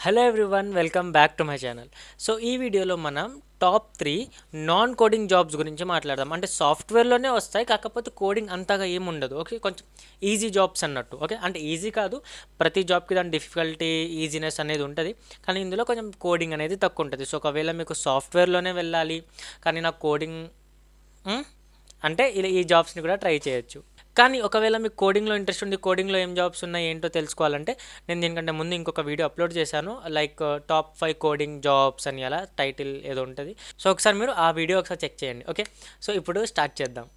Hello everyone, welcome back to my channel. So ఈ వీడియోలో మనం టాప్ 3 నాన్ కోడింగ్ జాబ్స్ గురించి మాట్లాడదాం. అంటే సాఫ్ట్వేర్లోనే వస్తాయి, కాకపోతే కోడింగ్ అంతగా ఏముండదు. ఓకే, కొంచెం ఈజీ జాబ్స్ అన్నట్టు. ఓకే, అంటే ఈజీ కాదు, ప్రతి జాబ్కి దాని డిఫికల్టీ ఈజీనెస్ అనేది ఉంటుంది, కానీ ఇందులో కొంచెం కోడింగ్ అనేది తక్కువ ఉంటుంది. సో ఒకవేళ మీకు సాఫ్ట్వేర్లోనే వెళ్ళాలి కానీ నాకు కోడింగ్ అంటే ఇలా ఈ జాబ్స్ని కూడా ట్రై చేయొచ్చు. కానీ ఒకవేళ మీకు కోడింగ్లో ఇంట్రెస్ట్ ఉంది, కోడింగ్లో ఏం జాబ్స్ ఉన్నాయి ఏంటో తెలుసుకోవాలంటే నేను దీనికంటే ముందు ఇంకొక వీడియో అప్లోడ్ చేశాను, లైక్ టాప్ 5 కోడింగ్ జాబ్స్ అని, అలా టైటిల్ ఏదో ఉంటుంది. సో ఒకసారి మీరు ఆ వీడియో ఒకసారి చెక్ చేయండి. ఓకే, సో ఇప్పుడు స్టార్ట్ చేద్దాం.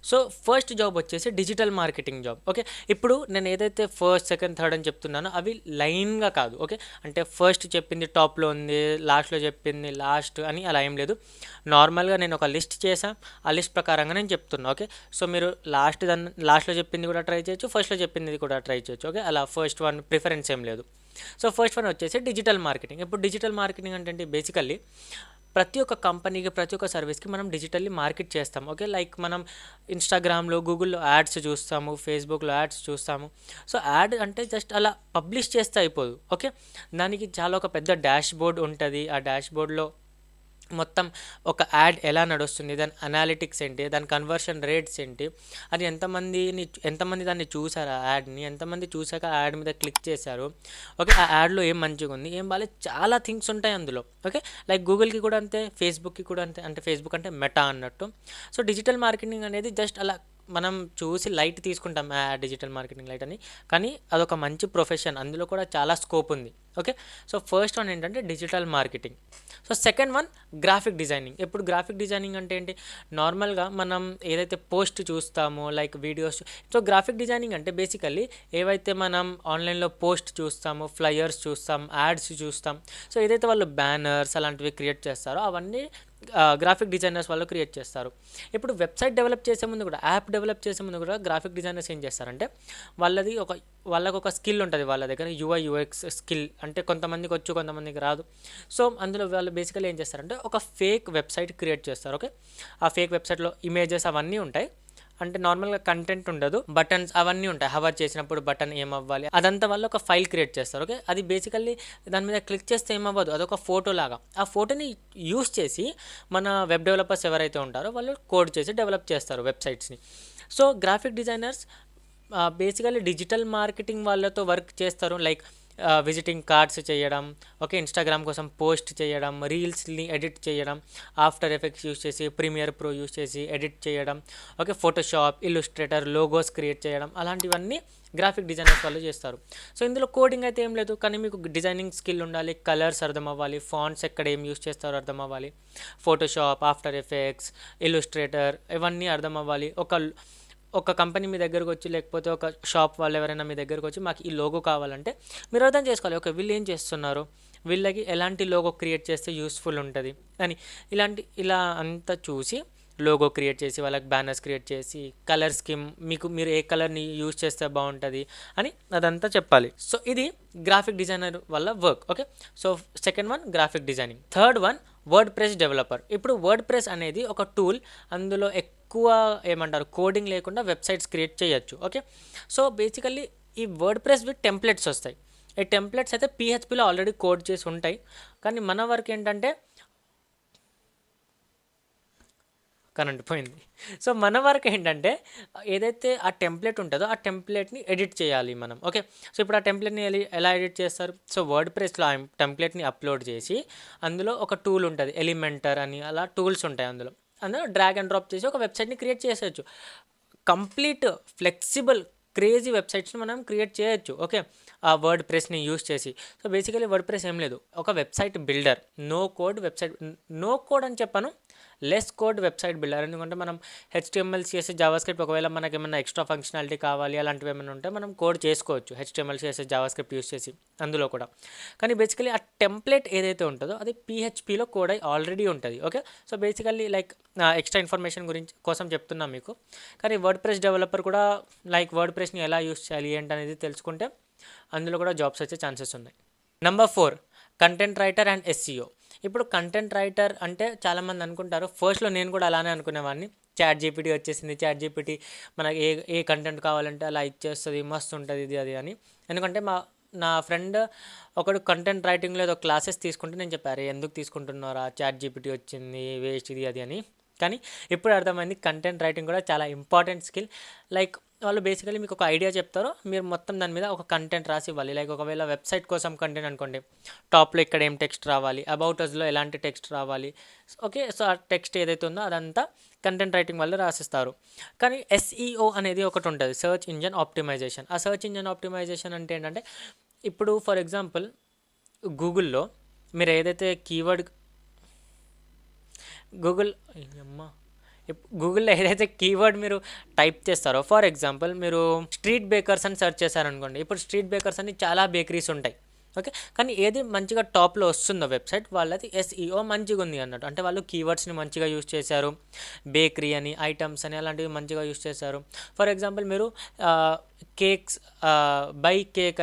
సో ఫస్ట్ జాబ్ వచ్చేసి డిజిటల్ మార్కెటింగ్ జాబ్. ఓకే, ఇప్పుడు నేను ఏదైతే ఫస్ట్ సెకండ్ థర్డ్ అని చెప్తున్నానో అవి లైన్గా కాదు. ఓకే, అంటే ఫస్ట్ చెప్పింది టాప్లో ఉంది, లాస్ట్లో చెప్పింది లాస్ట్ అని అలా ఏం లేదు. నార్మల్గా నేను ఒక లిస్ట్ చేశాను, ఆ లిస్ట్ ప్రకారంగా నేను చెప్తున్నా. ఓకే, సో మీరు లాస్ట్లో చెప్పింది కూడా ట్రై చేయొచ్చు, ఫస్ట్లో చెప్పింది కూడా ట్రై చేయొచ్చు. ఓకే, అలా ఫస్ట్ వన్ ప్రిఫరెన్స్ ఏం లేదు. సో ఫస్ట్ వన్ వచ్చేసి డిజిటల్ మార్కెటింగ్. ఇప్పుడు డిజిటల్ మార్కెటింగ్ అంటే బేసికల్లీ ప్రతి ఒక్క కంపెనీకి, ప్రతి ఒక్క సర్వీస్కి మనం డిజిటల్లీ మార్కెట్ చేస్తాం. ఓకే, లైక్ మనం ఇన్స్టాగ్రామ్లో, గూగుల్లో యాడ్స్ చూస్తాము, ఫేస్బుక్లో యాడ్స్ చూస్తాము. సో యాడ్ అంటే జస్ట్ అలా పబ్లిష్ చేస్తే అయిపోదు. ఓకే, దానికి చాలా ఒక పెద్ద డాష్ బోర్డ్ ఉంటుంది. ఆ డాష్ బోర్డ్లో మొత్తం ఒక యాడ్ ఎలా నడుస్తుంది, దాని అనాలిటిక్స్ ఏంటి, దాని కన్వర్షన్ రేట్స్ ఏంటి, అది ఎంతమంది దాన్ని చూసారు, ఆ యాడ్ని ఎంతమంది చూసాక ఆ యాడ్ మీద క్లిక్ చేశారు. ఓకే, ఆ యాడ్లో ఏం మంచిగా ఉంది, ఏం బాగాలేదు, చాలా థింగ్స్ ఉంటాయి అందులో. ఓకే, లైక్ గూగుల్కి కూడా అంతే, ఫేస్బుక్కి కూడా అంతే. అంటే ఫేస్బుక్ అంటే మెటా అన్నట్టు. సో డిజిటల్ మార్కెటింగ్ అనేది జస్ట్ అలా మనం చూసి లైట్ తీసుకుంటాం, డిజిటల్ మార్కెటింగ్ లైట్ అని, కానీ అదొక మంచి ప్రొఫెషన్, అందులో కూడా చాలా స్కోప్ ఉంది. ఓకే, సో ఫస్ట్ వన్ ఏంటంటే digital marketing. So second one graphic designing. ఇప్పుడు గ్రాఫిక్ డిజైనింగ్ అంటే ఏంటి, నార్మల్గా మనం ఏదైతే పోస్ట్ చూస్తామో like videos, so graphic designing అంటే బేసికల్లీ ఏవైతే మనం ఆన్లైన్లో పోస్ట్ చూస్తామో, ఫ్లయర్స్ చూస్తాం, యాడ్స్ చూస్తాం, సో ఏదైతే వాళ్ళు బ్యానర్స్ అలాంటివి క్రియేట్ చేస్తారో అవన్నీ గ్రాఫిక్ డిజైనర్స్ వాళ్ళు క్రియేట్ చేస్తారు. ఇప్పుడు వెబ్సైట్ డెవలప్ చేసే ముందు కూడా, యాప్ డెవలప్ చేసే ముందు కూడా గ్రాఫిక్ డిజైనర్స్ ఏం చేస్తారంటే వాళ్ళకి ఒక స్కిల్ ఉంటుంది వాళ్ళ దగ్గర, యూఐ యూఎక్స్ స్కిల్. అంటే కొంతమందికి వచ్చు, కొంతమందికి రాదు. సో అందులో వాళ్ళు బేసికల్లీ ఏం చేస్తారంటే ఒక ఫేక్ వెబ్సైట్ క్రియేట్ చేస్తారు. ఓకే, ఆ ఫేక్ వెబ్సైట్లో ఇమేజెస్ అవన్నీ ఉంటాయి, అంటే నార్మల్గా కంటెంట్ ఉండదు, బటన్స్ అవన్నీ ఉంటాయి. హవర్ చేసినప్పుడు బటన్ ఏమవ్వాలి అదంతా వాళ్ళు ఒక ఫైల్ క్రియేట్ చేస్తారు. ఓకే, అది బేసికల్లీ దాని మీద క్లిక్ చేస్తే ఏమవ్వదు, అదొక ఫోటో లాగా. ఆ ఫోటోని యూస్ చేసి మన వెబ్ డెవలపర్స్ ఎవరైతే ఉంటారో వాళ్ళు కోడ్ చేసి డెవలప్ చేస్తారు వెబ్సైట్స్ని. So graphic designers basically digital marketing వాళ్ళతో వర్క్ చేస్తారు, లైక్ విజిటింగ్ కార్డ్స్ చేయడం, ఓకే, ఇన్స్టాగ్రామ్ కోసం పోస్ట్ చేయడం, రీల్స్ని ఎడిట్ చేయడం, ఆఫ్టర్ ఎఫెక్ట్స్ యూస్ చేసి, ప్రీమియర్ ప్రో యూస్ చేసి ఎడిట్ చేయడం, okay, Photoshop, Illustrator, logos create చేయడం, అలాంటివన్నీ గ్రాఫిక్ డిజైనర్స్ వాళ్ళు చేస్తారు. సో ఇందులో కోడింగ్ అయితే ఏం లేదు, కానీ మీకు డిజైనింగ్ స్కిల్ ఉండాలి, కలర్స్ అర్థం అవ్వాలి, ఫాంట్స్ ఎక్కడ ఏం యూస్ చేస్తారో అర్థం అవ్వాలి, ఫోటోషాప్, ఆఫ్టర్ ఎఫెక్ట్స్, ఇల్లుస్ట్రేటర్ ఇవన్నీ అర్థం అవ్వాలి. ఒక కంపెనీ మీ దగ్గరకు వచ్చి, లేకపోతే ఒక షాప్ వాళ్ళు ఎవరైనా మీ దగ్గరకు వచ్చి మాకు ఈ లోగో కావాలంటే మీరు అర్థం చేసుకోవాలి, ఓకే వీళ్ళు ఏం చేస్తున్నారు, వీళ్ళకి ఎలాంటి లోగో క్రియేట్ చేస్తే యూస్ఫుల్ ఉంటుంది అని. ఇలా అంతా చూసి లోగో క్రియేట్ చేసి, వాళ్ళకి బ్యానర్స్ క్రియేట్ చేసి, కలర్ స్కీమ్, మీరు ఏ కలర్ని యూజ్ చేస్తే బాగుంటుంది అని అదంతా చెప్పాలి. సో ఇది గ్రాఫిక్ డిజైనర్ వల్ల work. Okay, so second one graphic designing. Third one word press developer. ఇప్పుడు వర్డ్ ప్రెస్ అనేది ఒక టూల్, అందులో ఎక్కువ ఏమంటారు కోడింగ్ లేకుండా వెబ్సైట్స్ క్రియేట్ చేయొచ్చు. ఓకే, సో బేసికల్లీ ఈ వర్డ్ ప్రెస్ విత్ టెంప్లెట్స్ వస్తాయి. ఈ టెంప్లెట్స్ అయితే పిహెచ్పిలో ఆల్రెడీ కోడ్ చేసి ఉంటాయి, కానీ మన వర్క్ ఏంటంటే కరెంట్ పోయింది. సో మన వర్క్ ఏంటంటే ఏదైతే ఆ టెంప్లెట్ ఉంటుందో ఆ టెంప్లెట్ని ఎడిట్ చేయాలి మనం. ఓకే, సో ఇప్పుడు ఆ టెంప్లెట్ని ఎలా ఎడిట్ చేస్తారు, సో వర్డ్ ప్రెస్లో ఆ టెంప్లెట్ని అప్లోడ్ చేసి అందులో ఒక టూల్ ఉంటుంది, ఎలిమెంటర్ అని, అలా టూల్స్ ఉంటాయి అందులో డ్రాగ్ అండ్ డ్రాప్ చేసి ఒక వెబ్సైట్ని క్రియేట్ చేసేయచ్చు. కంప్లీట్ ఫ్లెక్సిబుల్ క్రేజీ వెబ్సైట్స్ని మనం క్రియేట్ చేయొచ్చు. ఓకే, ఆ వర్డ్ ప్రెస్ని యూస్ చేసి. సో బేసికలీ వర్డ్ ప్రెస్ ఏం లేదు, ఒక website builder, no code website, no code అని చెప్పాను, లెస్ కోడ్ వెబ్సైట్ బిల్డర్. ఎందుకంటే మనం హెచ్టిఎంఎల్, సిఎస్ఎస్, జావాస్క్రిప్ట్, ఒకవేళ మనకి ఏమైనా ఎక్స్ట్రా ఫంక్షనాలిటీ కావాలి అలాంటివి ఏమైనా ఉంటే మనం కోడ్ చేసుకోవచ్చు హెచ్టిఎంఎల్, సిఎస్ఎస్, జావాస్క్రిప్ట్ యూస్ చేసి అందులో కూడా. కానీ బేసికలీ ఆ టెంప్లెట్ ఏదైతే ఉంటుందో అది పిహెచ్పిలో కోడ్ అయి ఆల్రెడీ ఉంటుంది. Okay, so basically like extra information కోసం చెప్తున్నాం మీకు. కానీ వర్డ్ ప్రెస్ డెవలపర్ కూడా లైక్ వర్డ్ ప్రెస్ని ఎలా యూస్ చేయాలి ఏంటనేది తెలుసుకుంటే అందులో కూడా జాబ్స్ వచ్చే ఛాన్సెస్ ఉన్నాయి. Number 4 content writer and SCO. ఇప్పుడు కంటెంట్ రైటర్ అంటే చాలామంది అనుకుంటారు, ఫస్ట్లో నేను కూడా అలానే అనుకునేవాడిని, చాట్ జీపీటీ వచ్చేసింది. చాట్ జీపీటీ మనకి ఏ కంటెంట్ కావాలంటే అలా ఇచ్చేస్తుంది, మస్తు ఉంటుంది ఇది అది అని. ఎందుకంటే నా ఫ్రెండ్ ఒకడు కంటెంట్ రైటింగ్లో ఏదో క్లాసెస్ తీసుకుంటే నేను చెప్పారు, ఎందుకు తీసుకుంటున్నారా, చాట్ జీపీటీ వచ్చింది వేస్ట్ ఇది అది అని. కానీ ఇప్పుడు అర్థమైంది కంటెంట్ రైటింగ్ కూడా చాలా ఇంపార్టెంట్ స్కిల్. లైక్ వాళ్ళు బేసికలీ మీకు ఒక ఐడియా చెప్తారో, మీరు మొత్తం దాని మీద ఒక కంటెంట్ రాసి ఇవ్వాలి. లైక్ ఒకవేళ వెబ్సైట్ కోసం కంటెంట్ అనుకోండి, టాప్లో ఇక్కడ ఏం టెక్స్ట్ రావాలి, అబౌట్ అస్లో ఎలాంటి టెక్స్ట్ రావాలి, ఓకే. సో ఆ టెక్స్ట్ ఏదైతే ఉందో అదంతా కంటెంట్ రైటింగ్ వల్ల రాసిస్తారు. కానీ ఎస్ఈఓ అనేది ఒకటి ఉంటుంది, సర్చ్ ఇంజన్ ఆప్టిమైజేషన్. ఆ సర్చ్ ఇంజన్ ఆప్టిమైజేషన్ అంటే ఏంటంటే, ఇప్పుడు ఫర్ ఎగ్జాంపుల్ గూగుల్లో మీరు ఏదైతే కీవర్డ్ గూగుల్లో ఏదైతే కీవర్డ్ మీరు టైప్ చేస్తారో, ఫర్ ఎగ్జాంపుల్ మీరు స్ట్రీట్ బేకర్స్ అని సెర్చ్ చేశారనుకోండి, ఇప్పుడు స్ట్రీట్ బేకర్స్ అని చాలా బేకరీస్ ఉంటాయి, ఓకే. కానీ ఏది మంచిగా టాప్లో వస్తుందో వెబ్సైట్ వాళ్ళది ఎస్ఈఓ మంచిగా ఉంది అన్నట్టు. అంటే వాళ్ళు కీవర్డ్స్ని మంచిగా యూస్ చేశారు, బేకరీ అని, ఐటమ్స్ అని అలాంటివి మంచిగా యూస్ చేశారు. ఫర్ ఎగ్జాంపుల్ మీరు కేక్స్, బై కేక్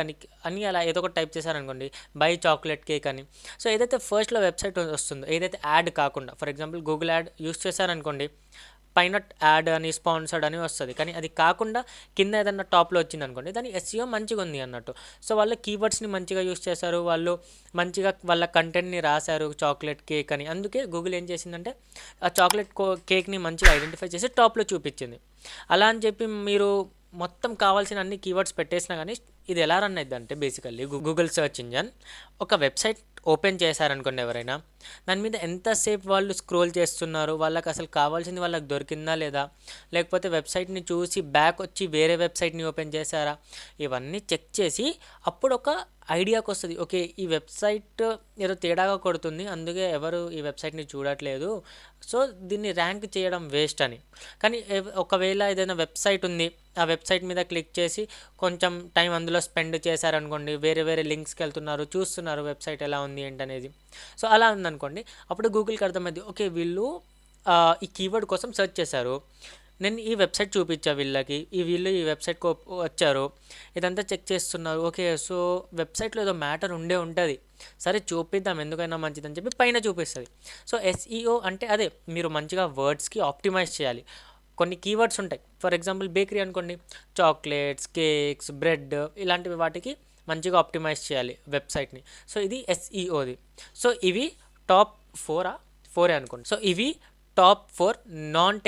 అని అలా ఏదో ఒకటి టైప్ చేశారనుకోండి, బై చాక్లెట్ కేక్ అని. సో ఏదైతే ఫస్ట్లో వెబ్సైట్ వస్తుందో, ఏదైతే యాడ్ కాకుండా, for example Google add use చేశారనుకోండి, పైన యాడ్ అని స్పాన్సర్డ్ అని వస్తుంది. కానీ అది కాకుండా కింద ఏదన్నా టాప్లో వచ్చింది అనుకోండి, దాని ఎస్ఈఓ మంచిగా ఉంది అన్నట్టు. సో వాళ్ళు కీవర్డ్స్ని మంచిగా యూస్ చేశారు, వాళ్ళు మంచిగా వాళ్ళ కంటెంట్ని రాశారు, చాక్లెట్ కేక్ అని. అందుకే గూగుల్ ఏం చేసిందంటే ఆ చాక్లెట్ కేక్ని మంచిగా ఐడెంటిఫై చేసి టాప్లో చూపించింది. అలా అని చెప్పి మీరు మొత్తం కావాల్సిన అన్ని కీవర్డ్స్ పెట్టేసినా కానీ ఇది ఎలా రన్ అవుతుంది అంటే, బేసికల్లీ గూగుల్ సెర్చ్ ఇంజన్ ఒక వెబ్సైట్ ఓపెన్ చేశారనుకోండి ఎవరైనా, దాని మీద ఎంతసేపు వాళ్ళు స్క్రోల్ చేస్తున్నారు, వాళ్ళకి అసలు కావాల్సింది వాళ్ళకి దొరికిందా లేదా, లేకపోతే వెబ్సైట్ని చూసి బ్యాక్ వచ్చి వేరే వెబ్సైట్ని ఓపెన్ చేశారా, ఇవన్నీ చెక్ చేసి అప్పుడు ఒక ఐడియాకి వస్తుంది, ఓకే ఈ వెబ్సైట్ ఏదో తేడాగా కొడుతుంది, అందుకే ఎవరు ఈ వెబ్సైట్ని చూడట్లేదు, సో దీన్ని ర్యాంక్ చేయడం వేస్ట్ అని. కానీ ఒకవేళ ఏదైనా వెబ్సైట్ ఉంది, ఆ వెబ్సైట్ మీద క్లిక్ చేసి కొంచెం టైం అందులో స్పెండ్ చేశారనుకోండి, వేరే వేరే లింక్స్కి వెళ్తున్నారు, చూస్తున్నారు వెబ్సైట్ ఎలా ఉంది ఏంటనేది. సో అలా ఉందనుకోండి, అప్పుడు గూగుల్కి అర్థమైంది, ఓకే వీళ్ళు ఈ కీవర్డ్ కోసం సెర్చ్ చేశారు, నేను ఈ వెబ్సైట్ చూపించా వీళ్ళకి, వీళ్ళు ఈ వెబ్సైట్కి వచ్చారు, ఇదంతా చెక్ చేస్తున్నారు, ఓకే సో వెబ్సైట్లో ఏదో మ్యాటర్ ఉంటుంది, సరే చూపిద్దాం ఎందుకైనా మంచిదని చెప్పి పైన చూపిస్తుంది. సో ఎస్ఈఓ అంటే అదే, మీరు మంచిగా వర్డ్స్కి ఆప్టిమైజ్ చేయాలి. కొన్ని కీవర్డ్స్ ఉంటాయి, ఫర్ ఎగ్జాంపుల్ బేకరీ అనుకోండి, చాక్లెట్స్, కేక్స్, బ్రెడ్ ఇలాంటివి వాటికి మంచిగా ఆప్టిమైజ్ చేయాలి వెబ్సైట్ని. సో ఇది ఎస్ఈఓది. సో ఇవి టాప్ 4 అనుకోండి. సో ఇవి టాప్ 4 నాన్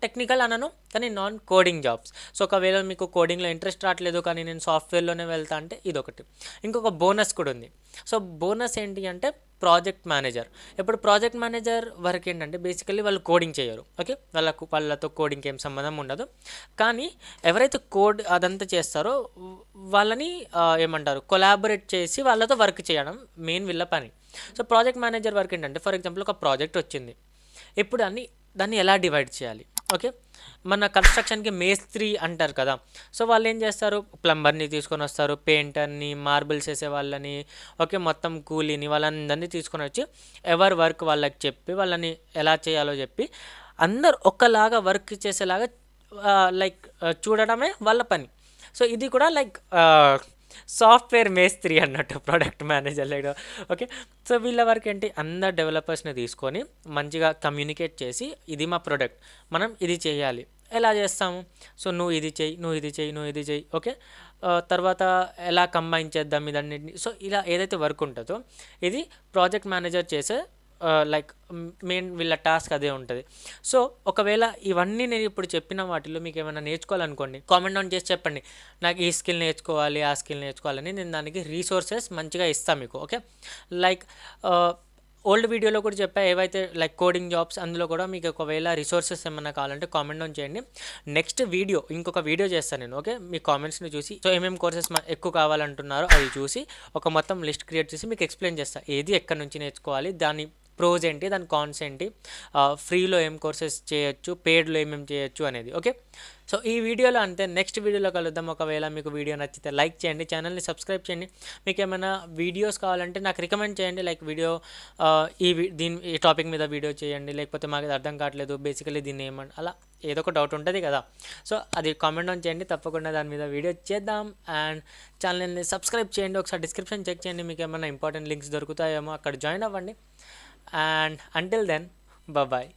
టెక్నికల్ అనను, కానీ నాన్ కోడింగ్ జాబ్స్. సో ఒకవేళ మీకు కోడింగ్లో ఇంట్రెస్ట్ రావట్లేదు, కానీ నేను సాఫ్ట్వేర్లోనే వెళ్తా అంటే ఇదొకటి. ఇంకొక బోనస్ కూడా ఉంది. సో బోనస్ ఏంటి అంటే ప్రాజెక్ట్ మేనేజర్. ఇప్పుడు ప్రాజెక్ట్ మేనేజర్ వర్క్ ఏంటంటే బేసికల్లీ వాళ్ళు కోడింగ్ చేయరు, ఓకే, వాళ్ళతో కోడింగ్కి ఏం సంబంధం ఉండదు. కానీ ఎవరైతే కోడ్ అదంతా చేస్తారో వాళ్ళని ఏమంటారు, కొలాబరేట్ చేసి వాళ్ళతో వర్క్ చేయడం మెయిన్ వీళ్ళ పని. సో ప్రాజెక్ట్ మేనేజర్ వర్క్ ఏంటంటే, ఫర్ ఎగ్జాంపుల్ ఒక ప్రాజెక్ట్ వచ్చింది, ఇప్పుడు దాన్ని ఎలా డివైడ్ చేయాలి, ఓకే. మన కన్స్ట్రక్షన్కి మేస్త్రి అంటారు కదా, సో వాళ్ళు ఏం చేస్తారు, ప్లంబర్ని తీసుకొని వస్తారు, పెయింటర్ని, మార్బుల్స్ వేసే వాళ్ళని, ఓకే, మొత్తం కూలీని, వాళ్ళందరినీ తీసుకొని వచ్చి ఎవరి వర్క్ వాళ్ళకి చెప్పి వాళ్ళని ఎలా చేయాలో చెప్పి అందరు ఒక్కలాగా వర్క్ చేసేలాగా లైక్ చూడడమే వాళ్ళ పని. సో ఇది కూడా లైక్ సాఫ్ట్వేర్ మేస్త్రి అన్నట్టు, ప్రోడక్ట్ మేనేజర్ లేడు, ఓకే. సో వీళ్ళ వరకు ఏంటి, అందరు డెవలపర్స్ని తీసుకొని మంచిగా కమ్యూనికేట్ చేసి ఇది మా ప్రోడక్ట్, మనం ఇది చేయాలి, ఎలా చేస్తాము, సో నువ్వు ఇది చెయ్యి, ఓకే, తర్వాత ఎలా కంబైన్ చేద్దాం ఇదన్నిటిని. సో ఇలా ఏదైతే వర్క్ ఉంటుందో ఇది ప్రాజెక్ట్ మేనేజర్ చేసే లైక్ మెయిన్ వీళ్ళ టాస్క్ అదే ఉంటుంది. సో ఒకవేళ ఇవన్నీ నేను ఇప్పుడు చెప్పిన వాటిలో మీకు ఏమైనా నేర్చుకోవాలనుకోండి, కామెంట్ డౌన్ చేసి చెప్పండి, నాకు ఈ స్కిల్ నేర్చుకోవాలి, ఆ స్కిల్ నేర్చుకోవాలని. నేను దానికి రీసోర్సెస్ మంచిగా ఇస్తాను మీకు, ఓకే. లైక్ ఓల్డ్ వీడియోలో కూడా చెప్పా, ఏవైతే లైక్ కోడింగ్ జాబ్స్, అందులో కూడా మీకు ఒకవేళ రిసోర్సెస్ ఏమైనా కావాలంటే కామెంట్ డౌన్ చేయండి. నెక్స్ట్ వీడియో ఇంకొక వీడియో చేస్తాను నేను, ఓకే. మీ కామెంట్స్ని చూసి, సో ఏమేమి కోర్సెస్ ఎక్కువ కావాలంటున్నారో అవి చూసి ఒక మొత్తం లిస్ట్ క్రియేట్ చేసి మీకు ఎక్స్ప్లెయిన్ చేస్తాను, ఏది ఎక్కడి నుంచి నేర్చుకోవాలి, దాని ప్రోస్ ఏంటి, దాని కాన్స్ ఏంటి, ఫ్రీలో ఏం కోర్సెస్ చేయొచ్చు, పెయిడ్లో ఏమేమి చేయొచ్చు అనేది, ఓకే. సో ఈ వీడియోలో అంతే, నెక్స్ట్ వీడియోలో కలుద్దాం. ఒకవేళ మీకు వీడియో నచ్చితే లైక్ చేయండి, ఛానల్ని సబ్స్క్రైబ్ చేయండి. మీకు ఏమైనా వీడియోస్ కావాలంటే నాకు రికమెండ్ చేయండి, లైక్ వీడియో ఈ టాపిక్ మీద వీడియో చేయండి, లేకపోతే మాకు అర్థం కావట్లేదు బేసికలీ దీన్ని ఏమంటే అలా ఏదో ఒక డౌట్ ఉంటుంది కదా, సో అది కామెంట్ ఆన్ చేయండి, తప్పకుండా దాని మీద వీడియో చేద్దాం. అండ్ ఛానల్ని సబ్స్క్రైబ్ చేయండి, ఒకసారి డిస్క్రిప్షన్ చెక్ చేయండి, మీకు ఏమైనా ఇంపార్టెంట్ లింక్స్ దొరుకుతాయేమో అక్కడ జాయిన్ అవ్వండి. And until then, bye bye.